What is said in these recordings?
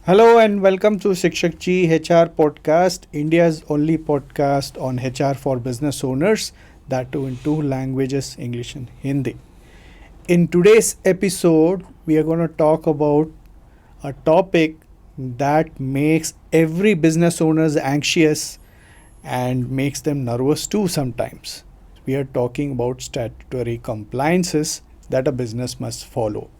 Hello and welcome to ShikShakji HR podcast, India's only podcast on HR for business owners, that too in two languages, English and Hindi. In today's episode, we are going to talk about a topic that makes every business owners anxious and makes them nervous too sometimes. We are talking about statutory compliances that a business must follow.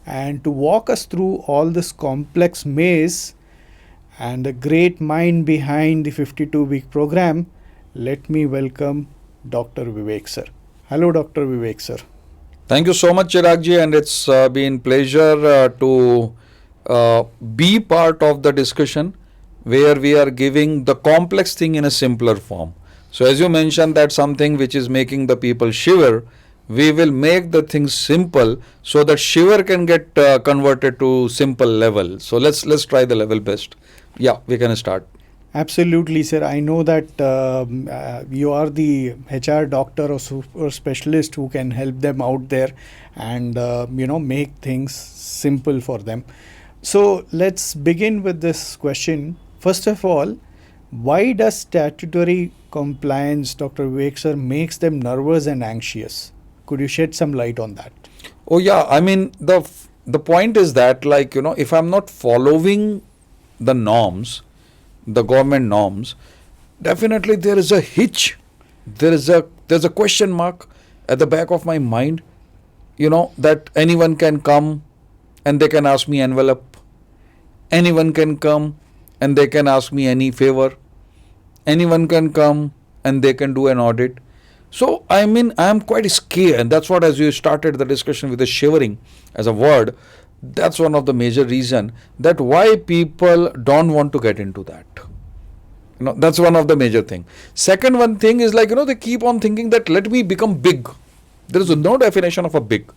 And to walk us through all this complex maze and the great mind behind the 52-week program, let me welcome Dr. Vivek sir. Hello, Dr. Vivek sir. Thank you so much, Cheragji, and it's been pleasure to be part of the discussion where we are giving the complex thing in a simpler form. So as you mentioned, that something which is making the people shiver, we will make the things simple so that shiver can get converted to simple level. So let's try the level best. Yeah, we can start. Absolutely, sir. I know that you are the HR doctor or super specialist who can help them out there and make things simple for them. So let's begin with this question. First of all, why does statutory compliance, Dr. Vivek sir, makes them nervous and anxious? Could you shed some light on that? Oh yeah, I mean the point is that if I'm not following the norms, the government norms, definitely there is a hitch. There's a question mark at the back of my mind, that anyone can come and they can ask me envelope. Anyone can come and they can ask me any favor. Anyone can come and they can do an audit. So, I am quite scared, and that's what, as you started the discussion with the shivering as a word, that's one of the major reason that why people don't want to get into that. That's one of the major thing. Second one thing is they keep on thinking that let me become big. There is no definition of a big.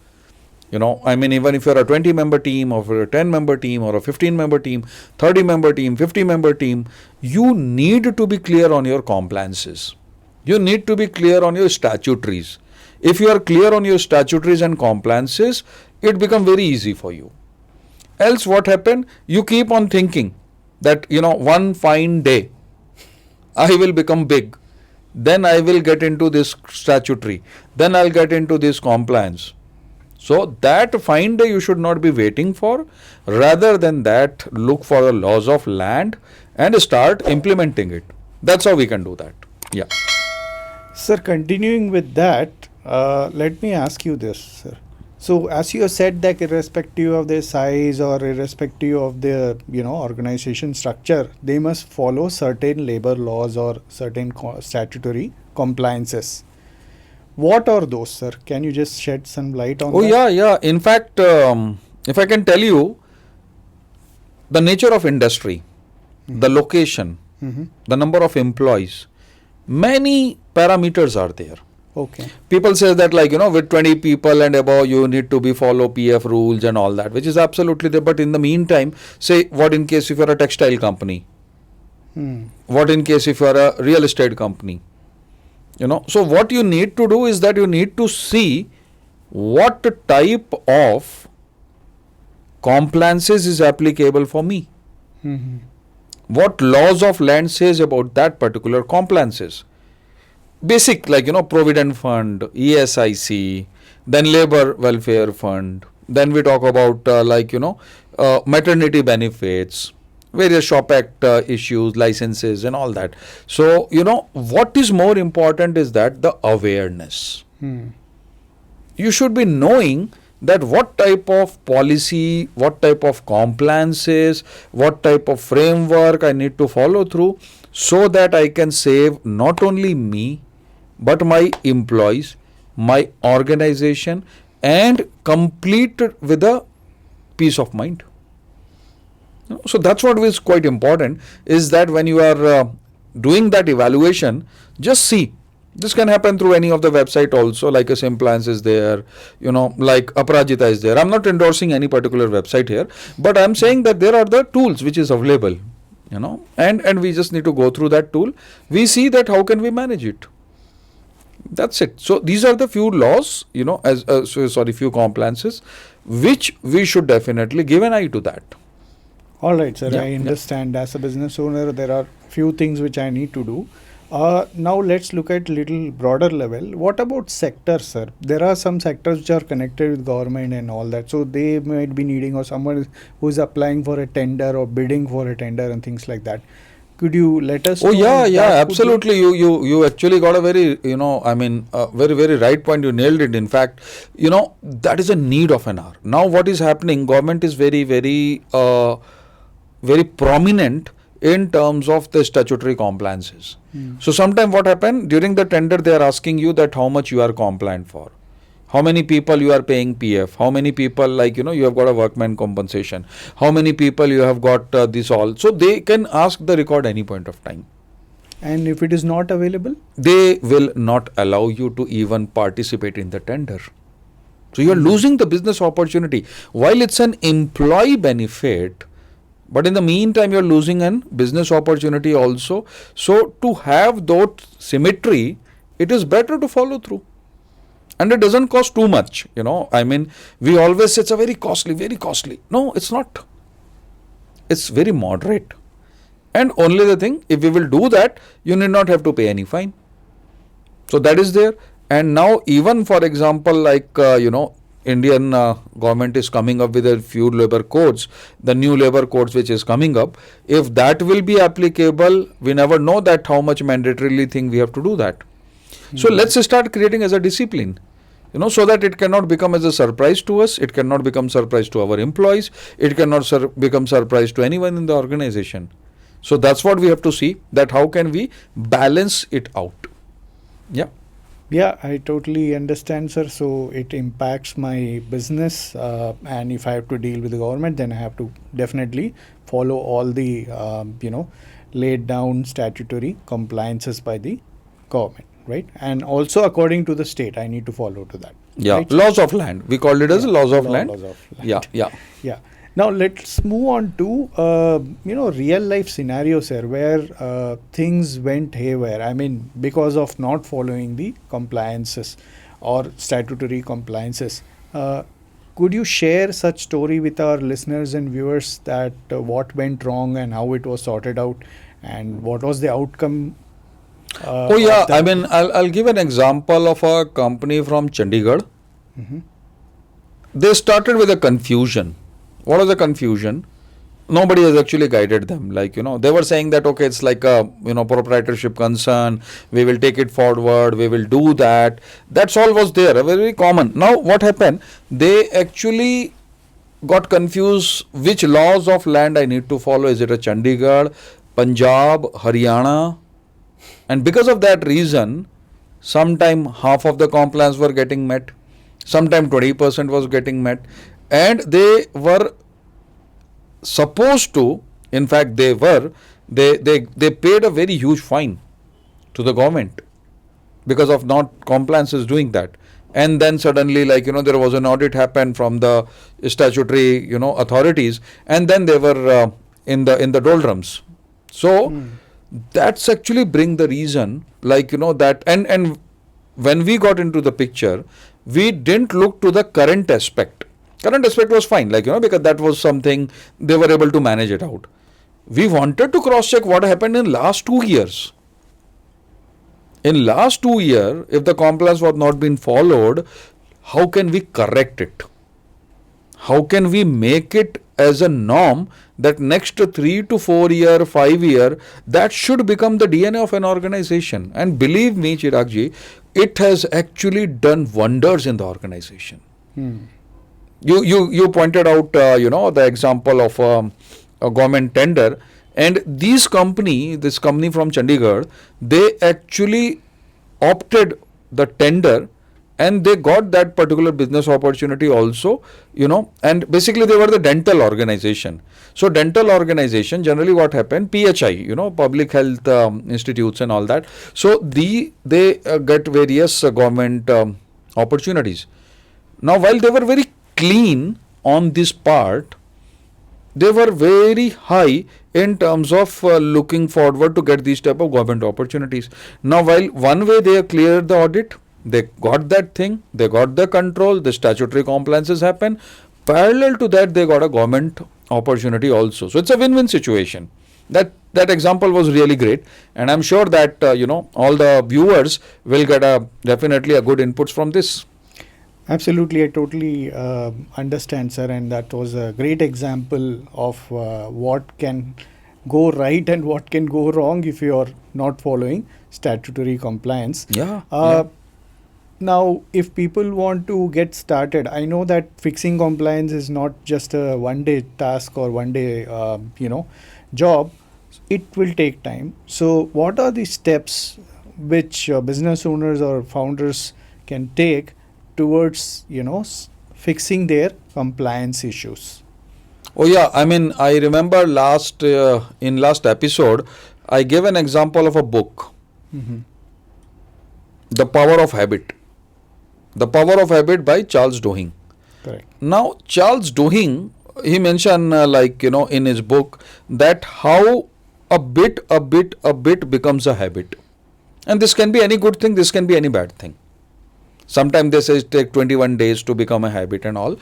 Even if you're a 20-member team or a 10-member team or a 15-member team, 30-member team, 50-member team, you need to be clear on your compliances. You need to be clear on your statutories. If you are clear on your statutories and compliances, it becomes very easy for you. Else what happened? You keep on thinking that, one fine day, I will become big. Then I will get into this statutory. Then I'll get into this compliance. So that fine day you should not be waiting for. Rather than that, look for the laws of land and start implementing it. That's how we can do that. Yeah. Sir, continuing with that, let me ask you this, sir. So, as you have said that irrespective of their size or irrespective of their, organization structure, they must follow certain labor laws or certain statutory compliances. What are those, sir? Can you just shed some light on that? Yeah. In fact, if I can tell you, the nature of industry, the location, the number of employees, many parameters are there. Okay. People say that with 20 people and above you need to be follow PF rules and all that, which is absolutely there. But in the meantime, say what in case if you are a textile company? What in case if you are a real estate company? So what you need to do is that you need to see what type of compliances is applicable for me. What laws of land says about that particular compliances. Basic Provident Fund, ESIC, then Labor Welfare Fund, then we talk about maternity benefits, various Shop Act issues, licenses and all that. So, what is more important is that the awareness. You should be knowing that what type of policy, what type of compliances, what type of framework I need to follow through so that I can save not only me, but my employees, my organization, and complete with a peace of mind. So that's what is quite important, is that when you are doing that evaluation, just see. This can happen through any of the website also, like a Simplance is there, like Aparajita is there. I'm not endorsing any particular website here, but I'm saying that there are the tools which is available, and we just need to go through that tool. We see that how can we manage it. That's it. So these are the few laws, few compliances, which we should definitely give an eye to that. All right, sir. Yeah, I yeah. understand. As a business owner, there are few things which I need to do. Now let's look at little broader level. What about sectors, sir? There are some sectors which are connected with government and all that. So they might be needing, or someone who is applying for a tender or bidding for a tender and things like that. Could you let us Oh know yeah, if yeah, that could be- absolutely. You actually got a very, very right point. You nailed it. In fact, that is a need of an hour. Now, what is happening? Government is very prominent in terms of the statutory compliances. So sometime what happened during the tender, they are asking you that how much you are compliant for, how many people you are paying PF, how many people you have got a workman compensation, how many people you have got this all. So they can ask the record any point of time. And if it is not available? They will not allow you to even participate in the tender. So you are losing the business opportunity. While it's an employee benefit, but in the meantime, you're losing an business opportunity also. So to have that symmetry, it is better to follow through. And it doesn't cost too much, we always say it's a very costly, very costly. No, it's not. It's very moderate. And only the thing, if we will do that, you need not have to pay any fine. So that is there. And now even for example, Indian government is coming up with a few labor codes, the new labor codes which is coming up. If that will be applicable, we never know that how much mandatorily thing we have to do that. So let's start creating as a discipline, so that it cannot become as a surprise to us. It cannot become surprise to our employees. It cannot become surprise to anyone in the organization. So that's what we have to see, that how can we balance it out. Yeah. Yeah, I totally understand, sir. So it impacts my business, and if I have to deal with the government, then I have to definitely follow all the laid down statutory compliances by the government, right? And also according to the state, I need to follow to that. Yeah, right? laws of land. We called it as laws of land. Laws of land. Yeah, yeah. Yeah. Now let's move on to real life scenarios here where things went haywire. I mean, because of not following the compliances or statutory compliances. Could you share such story with our listeners and viewers that what went wrong and how it was sorted out and what was the outcome? Oh yeah, I mean, I'll give an example of a company from Chandigarh. Mhm. They started with a confusion. What was the confusion? Nobody has actually guided them. They were saying that, okay, it's like a, proprietorship concern. We will take it forward. We will do that. That's all was there, very common. Now, what happened? They actually got confused which laws of land I need to follow. Is it a Chandigarh, Punjab, Haryana? And because of that reason, sometime half of the compliance were getting met. Sometime 20% was getting met. And they were supposed to, in fact they paid a very huge fine to the government because of not compliances doing that. And then suddenly there was an audit happened from the statutory authorities, and then they were in the doldrums. So that's actually bring the reason that and when we got into the picture, we didn't look to the current aspect. Current aspect was fine, because that was something they were able to manage it out. We wanted to cross check what happened in last 2 years. In last 2 years, if the compliance was not been followed, how can we correct it? How can we make it as a norm that next 3 to 4 year, 5 year, that should become the DNA of an organization? And believe me, Cheragji, it has actually done wonders in the organization. You pointed out the example of a government tender, and this company from Chandigarh, they actually opted the tender and they got that particular business opportunity also, and basically they were the dental organization. So dental organization, generally what happened, PHI, public health institutes and all that. So they get various government opportunities. Now while they were very clean on this part, they were very high in terms of looking forward to get these type of government opportunities. Now while one way they have cleared the audit, they got that thing, they got the control, the statutory compliances happen. Parallel to that, they got a government opportunity also. So it's a win-win situation. That example was really great, and I'm sure that all the viewers will get definitely a good inputs from this. Absolutely, I totally understand, sir, and that was a great example of what can go right and what can go wrong if you are not following statutory compliance. Yeah. Now, if people want to get started, I know that fixing compliance is not just a one-day task or one-day, job. It will take time. So, what are the steps which business owners or founders can take towards, fixing their compliance issues? Oh yeah. I mean, I remember in last episode, I gave an example of a book, Mm-hmm. The Power of Habit. The Power of Habit by Charles Duhigg. Correct. Now, Charles Duhigg, he mentioned in his book that how a bit becomes a habit. And this can be any good thing, this can be any bad thing. Sometimes they say it take 21 days to become a habit and all.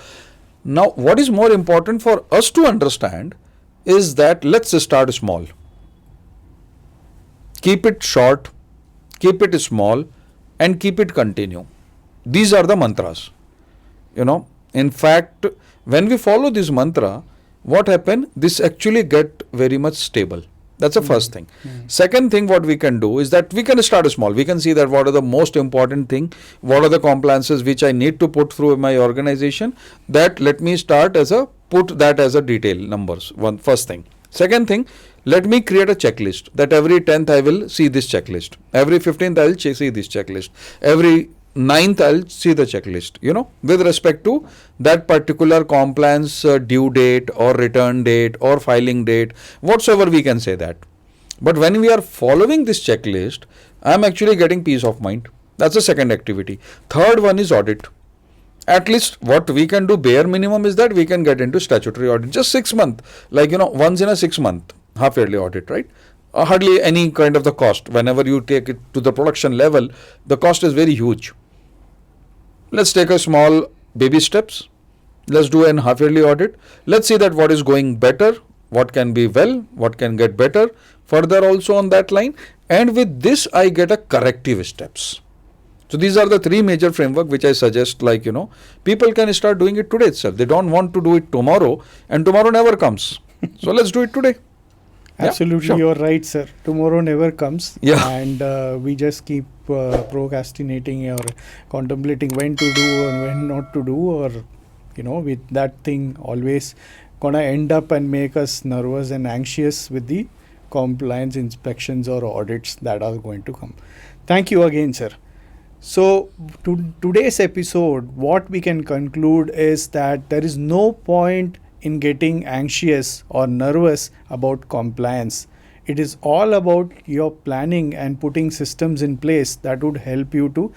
Now, what is more important for us to understand is that let's start small. Keep it short, keep it small, and keep it continue. These are the mantras. In fact, when we follow this mantra, what happen? This actually get very much stable. That's the first thing. Second thing what we can do is that we can start small. We can see that what are the most important thing, what are the compliances which I need to put through my organization. That let me put that as a detail numbers. First thing. Second thing, let me create a checklist that every 10th I will see this checklist. Every 15th I will see this checklist. Every 9th I'll see the checklist, with respect to that particular compliance due date or return date or filing date, whatsoever we can say that. But when we are following this checklist, I'm actually getting peace of mind. That's the second activity. Third one is audit. At least what we can do bare minimum is that we can get into statutory audit. Just 6 months, once in a 6 month, half yearly audit, right? Hardly any kind of the cost. Whenever you take it to the production level, the cost is very huge. Let's take a small baby steps. Let's do an half yearly audit. Let's see that what is going better, what can be well, what can get better. Further also on that line. And with this, I get a corrective steps. So these are the three major framework which I suggest, people can start doing it today itself. They don't want to do it tomorrow, and tomorrow never comes. So let's do it today. Absolutely, sure. You're right, sir. Tomorrow never comes. Yeah. And we just keep procrastinating or contemplating when to do and when not to do, or, with that thing always gonna end up and make us nervous and anxious with the compliance inspections or audits that are going to come. Thank you again, sir. So, today's episode, what we can conclude is that there is no point in getting anxious or nervous about compliance. It is all about your planning and putting systems in place that would help you to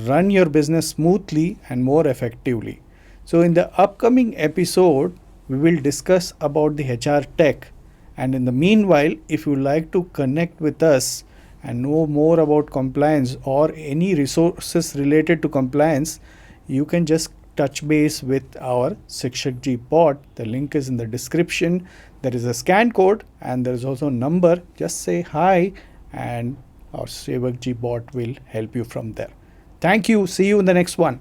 run your business smoothly and more effectively. So, in the upcoming episode, we will discuss about the HR tech. And in the meanwhile, if you like to connect with us and know more about compliance or any resources related to compliance, you can just touch base with our ShikShakji bot. The link is in the description. There is a scan code and there is also a number. Just say hi and our ShikShakji bot will help you from there. Thank you. See you in the next one.